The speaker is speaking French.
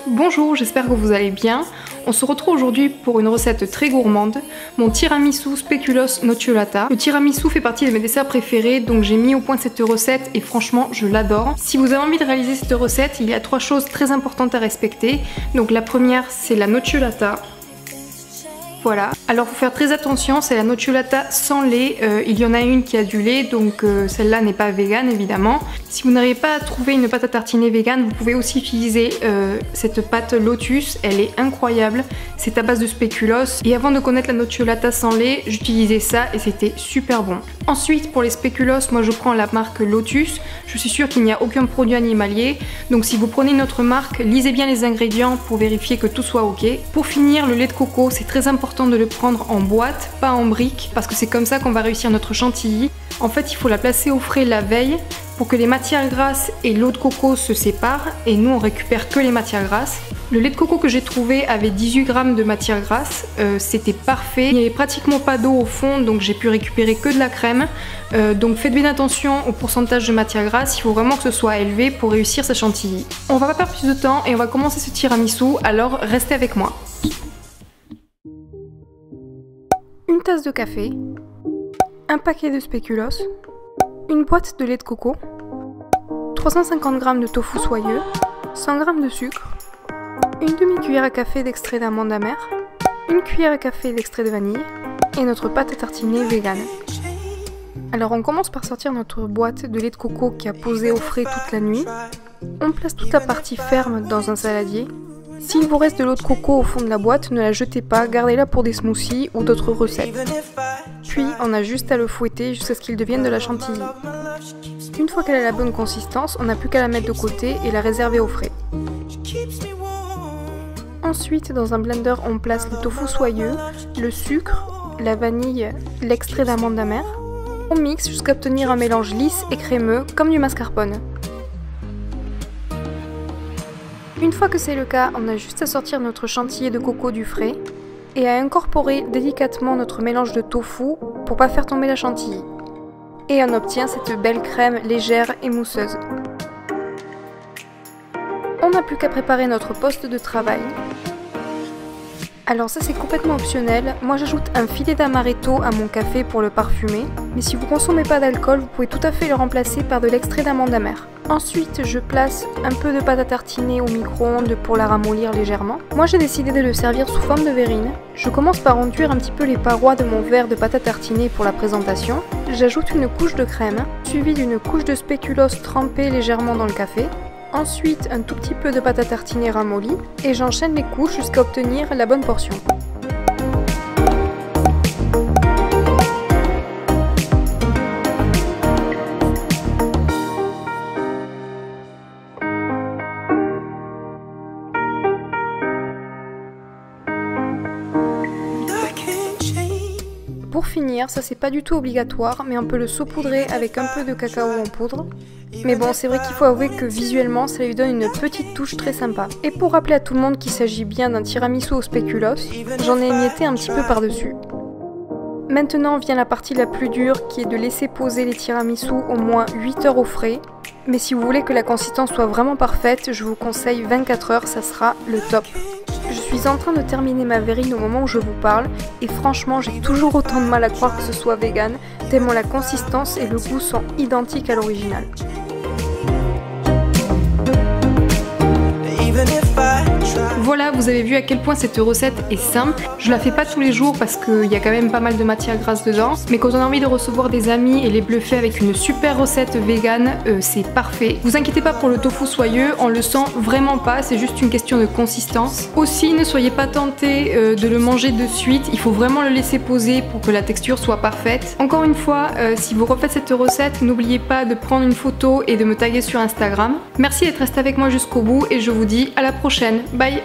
Bonjour, j'espère que vous allez bien. On se retrouve aujourd'hui pour une recette très gourmande, mon tiramisu spéculoos nocciolata. Le tiramisu fait partie de mes desserts préférés, donc j'ai mis au point cette recette et franchement je l'adore. Si vous avez envie de réaliser cette recette, il y a 3 choses très importantes à respecter. Donc la première, c'est la nocciolata. Voilà, alors faut faire très attention, c'est la nocciolata sans lait, il y en a une qui a du lait, donc celle-là n'est pas vegan évidemment. Si vous n'arrivez pas à trouver une pâte à tartiner vegan, vous pouvez aussi utiliser cette pâte Lotus, elle est incroyable, c'est à base de spéculoos. Et avant de connaître la nocciolata sans lait, j'utilisais ça et c'était super bon. Ensuite pour les spéculoos, moi je prends la marque Lotus, je suis sûre qu'il n'y a aucun produit animalier, donc si vous prenez une autre marque, lisez bien les ingrédients pour vérifier que tout soit ok. Pour finir, le lait de coco, c'est très important de le prendre en boîte, pas en brique, parce que c'est comme ça qu'on va réussir notre chantilly. En fait, il faut la placer au frais la veille pour que les matières grasses et l'eau de coco se séparent et nous on récupère que les matières grasses. Le lait de coco que j'ai trouvé avait 18 grammes de matières grasses, c'était parfait. Il n'y avait pratiquement pas d'eau au fond, donc j'ai pu récupérer que de la crème. Donc faites bien attention au pourcentage de matières grasses, il faut vraiment que ce soit élevé pour réussir ce chantilly. On va pas perdre plus de temps et on va commencer ce tiramisu, alors restez avec moi. Une tasse de café, un paquet de spéculoos, une boîte de lait de coco, 350 g de tofu soyeux, 100 g de sucre, une demi-cuillère à café d'extrait d'amande amère, une cuillère à café d'extrait de vanille et notre pâte à tartiner vegan. Alors on commence par sortir notre boîte de lait de coco qui a posé au frais toute la nuit. On place toute la partie ferme dans un saladier. S'il vous reste de l'eau de coco au fond de la boîte, ne la jetez pas, gardez-la pour des smoothies ou d'autres recettes. Puis on a juste à le fouetter jusqu'à ce qu'il devienne de la chantilly. Une fois qu'elle a la bonne consistance, on n'a plus qu'à la mettre de côté et la réserver au frais. Ensuite, dans un blender, on place le tofu soyeux, le sucre, la vanille, l'extrait d'amande amère. On mixe jusqu'à obtenir un mélange lisse et crémeux comme du mascarpone. Une fois que c'est le cas, on a juste à sortir notre chantilly de coco du frais et à incorporer délicatement notre mélange de tofu pour pas faire tomber la chantilly. Et on obtient cette belle crème légère et mousseuse. On n'a plus qu'à préparer notre poste de travail. Alors ça c'est complètement optionnel, moi j'ajoute un filet d'amaretto à mon café pour le parfumer, mais si vous consommez pas d'alcool, vous pouvez tout à fait le remplacer par de l'extrait d'amande amère. Ensuite je place un peu de pâte à tartiner au micro-ondes pour la ramollir légèrement. Moi j'ai décidé de le servir sous forme de verrine. Je commence par enduire un petit peu les parois de mon verre de pâte à tartiner pour la présentation. J'ajoute une couche de crème, suivie d'une couche de spéculoos trempée légèrement dans le café. Ensuite, un tout petit peu de pâte à tartiner ramollie et j'enchaîne les couches jusqu'à obtenir la bonne portion. Pour finir, ça c'est pas du tout obligatoire, mais on peut le saupoudrer avec un peu de cacao en poudre. Mais bon, c'est vrai qu'il faut avouer que visuellement, ça lui donne une petite touche très sympa. Et pour rappeler à tout le monde qu'il s'agit bien d'un tiramisu au spéculoos, j'en ai émietté un petit peu par-dessus. Maintenant vient la partie la plus dure qui est de laisser poser les tiramisus au moins 8 heures au frais. Mais si vous voulez que la consistance soit vraiment parfaite, je vous conseille 24 heures, ça sera le top. Je suis en train de terminer ma verrine au moment où je vous parle et franchement j'ai toujours autant de mal à croire que ce soit vegan, tellement la consistance et le goût sont identiques à l'original. Voilà, vous avez vu à quel point cette recette est simple. Je la fais pas tous les jours parce qu'il y a quand même pas mal de matière grasse dedans. Mais quand on a envie de recevoir des amis et les bluffer avec une super recette vegan, c'est parfait. Vous inquiétez pas pour le tofu soyeux, on le sent vraiment pas, c'est juste une question de consistance. Aussi, ne soyez pas tentés de le manger de suite, il faut vraiment le laisser poser pour que la texture soit parfaite. Encore une fois, si vous refaites cette recette, n'oubliez pas de prendre une photo et de me taguer sur Instagram. Merci d'être resté avec moi jusqu'au bout et je vous dis à la prochaine. Bye!